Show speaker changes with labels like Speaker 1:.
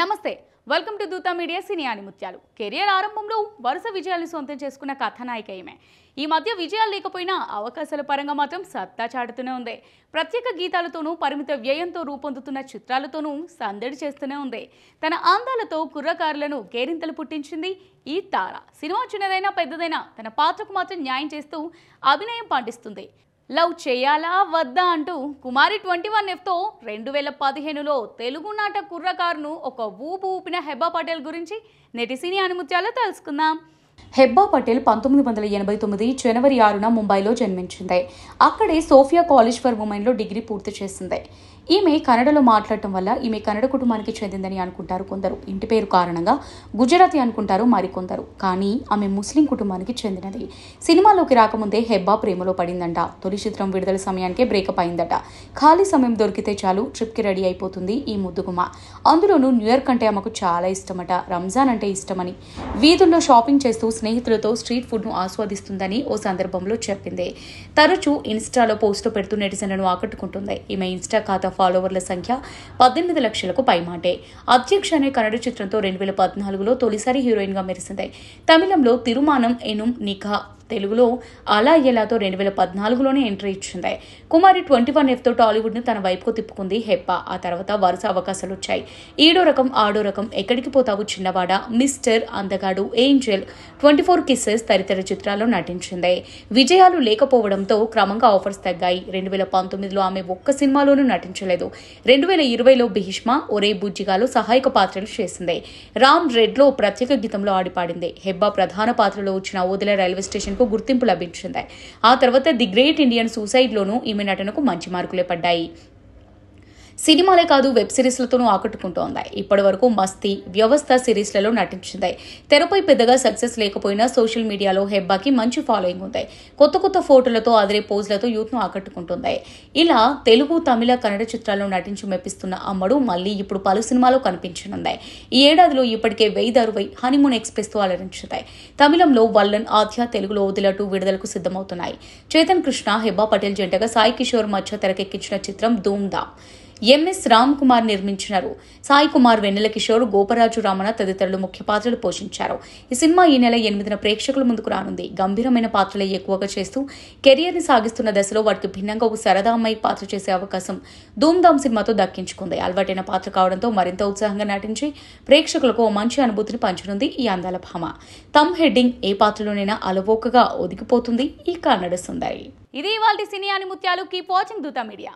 Speaker 1: నమస్తే welcome to Dootha media cine ఆనిముత్యాలు. Career ఆరంభంలో వరుస విజయాలను సొంతం చేసుకున్న కథానాయిక ఈమె. ఈ మధ్య విజయాలు లేకపోయినా అవకాశాల పరంగా మాత్రం సత్తా చాటుతూనే ఉంది. ప్రత్యేక గీతాలతోనూ పరిమిత వ్యయంతో రూపొందుతున్న చిత్రాలతోనూ సందడి చేస్తూనే ఉంది. తన అందాలతో కుర్రకారులను కేరింతలు పుట్టించింది ఈ తార. సినిమా చిన్నదైనా పెద్దదైనా తన పాత్రకు మాత్రం న్యాయం చేస్తూ అభినయం పాటిస్తుంది. లవ్ చేయాలా వద్దా అంటూ కుమారి 21Fతో 2015లో తెలుగు నాట కుర్రకారును ఒక ఊపు ఊపిన హెబ్బా పటేల్ గురించి నేటి సినీ ఆనిముత్యాలు తెలుసుకుందాం. హెబ్బా పటేల్ 1989 జనవరి 6న ముంబైలో జన్మించింది. అక్కడే సోఫియా కాలేజ్ ఫర్ ఉమెన్లో డిగ్రీ పూర్తి చేసింది. ఈమె కన్నడలో మాట్లాడటం వల్ల ఈమె కన్నడ కుటుంబానికి చెందిందని అనుకుంటారు కొందరు. ఇంటి పేరు కారణంగా గుజరాతీ అనుకుంటారు మరికొందరు. కానీ ఆమె ముస్లిం కుటుంబానికి చెందినది. సినిమాలోకి రాకముందే హెబ్బా ప్రేమలో పడిందంట. తొలి చిత్రం విడుదల సమయానికే బ్రేకప్ అయిందట. ఖాళీ సమయం దొరికితే చాలు ట్రిప్కి రెడీ అయిపోతుంది ఈ ముద్దుగుమ. అందులోనూ న్యూయార్క్ అంటే ఆమెకు చాలా ఇష్టమట. రంజాన్ అంటే ఇష్టమని, వీధుల్లో షాపింగ్ చేస్తూ స్నేహితులతో స్ట్రీట్ ఫుడ్ను ఆస్వాదిస్తుందని ఓ సందర్భంలో చెప్పింది. తరచూ ఇన్స్టాలో పోస్టులు పెడుతూ నెటిజన్లను ఆకట్టుకుంటుంది. ఈమె ఇన్స్టా ఖాతా ఫాలోవర్ల సంఖ్య 18 లక్షలకు పైమాటే. అధ్యక్ష అనే కన్నడ చిత్రంతో 2014లో తొలిసారి హీరోయిన్గా మెరిసింది. తమిళంలో తిరుమానం ఎనుం నిఖా, తెలుగులో అలా ఎలాతో 2014లోనే ఎంట్రీ ఇచ్చింది. కుమారి 21Fతో టాలీవుడ్ను తన వైపుకు తిప్పుకుంది హెబ్బా. ఆ తర్వాత వరుస అవకాశాలు వచ్చాయి. ఈడో రకం, ఆడో రకం, ఎక్కడికి పోతావు చిన్నవాడ, మిస్టర్, అందగాడు, ఏంజెల్, 24 కిస్సెస్ తదితర చిత్రాల్లో నటించింది. విజయాలు లేకపోవడంతో క్రమంగా ఆఫర్స్ తగ్గాయి. 2019లో ఆమె ఒక్క సినిమాలోనూ నటించలేదు. 2020లో భీష్మ, ఒరే బుజ్జిగాలో సహాయక పాత్రలు చేసింది. రామ్ రెడ్లో ప్రత్యేక గీతంలో ఆడిపాడింది. హెబ్బా ప్రధాన పాత్రలో వచ్చిన ఓదెల రైల్వే స్టేషన్ గుర్తింపు లభించింది. ఆ తర్వాత ది గ్రేట్ ఇండియన్ సూసైడ్లోనూ ఈమె నటనకు మంచి మార్కులే పడ్డాయి. సినిమాలే కాదు వెబ్ సిరీస్లతోనూ ఆకట్టుకుంటోంది. ఇప్పటి వరకు మస్తీ, వ్యవస్థ సిరీస్లలో నటించింది. తెరపై పెద్దగా సక్సెస్ లేకపోయినా సోషల్ మీడియాలో హెబ్బాకి మంచి ఫాలోయింగ్ ఉంది. కొత్త కొత్త ఫోటోలతో అదిరే పోజ్లతో యూత్ను ఆకట్టుకుంటుంది. ఇలా తెలుగు, తమిళ, కన్నడ చిత్రాల్లో నటించి మెప్పిస్తున్న అమ్మడు మళ్లీ ఇప్పుడు పలు సినిమాలో కనిపించనుంది. ఈ ఏడాదిలో ఇప్పటికే 1060 హనీమూన్ ఎక్స్ప్రెస్తో అలరించింది. తమిళంలో వల్లన్, ఆద్య, తెలుగులో ఓదెల 2 విడుదలకు సిద్ధమవుతున్నాయి. చేతన్ కృష్ణ, హెబ్బా పటేల్ జంటగా సాయి కిషోర్ మధ్య తెరకెక్కించిన చిత్రం ధూమ్ ధామ్. ఎంఎస్ రామ్ కుమార్ నిర్మించినారు. సాయి కుమార్, వెన్నెల కిషోర్, గోపరాజు రామణ తదితరులు ముఖ్య పాత్రలు పోషించారు. ఈ సినిమా ఈ నెల 8న ప్రేక్షకుల ముందుకు రానుంది. గంభీరమైన పాత్రలే ఎక్కువగా చేస్తూ కెరియర్ని సాగిస్తున్న దశలో వాటికి భిన్నంగా ఓ సరదా అమ్మాయి పాత్ర చేసే అవకాశం ధూమ్ ధామ్ సినిమాతో దక్కించుకుంది. అలవాటైన పాత్ర కావడంతో మరింత ఉత్సాహంగా నటించి ప్రేక్షకులకు ఓ మంచి అనుభూతిని పంచనుంది ఈ అందాల భామ. థమ్ హెడ్డింగ్ ఏ పాత్రలోనైనా అలవోకగా ఒదిగిపోతుంది ఈ కన్నడ సుందరి. ఇది ఇవాల్టి సినీ ఆనిముత్యాలు. Keep watching Dootha media.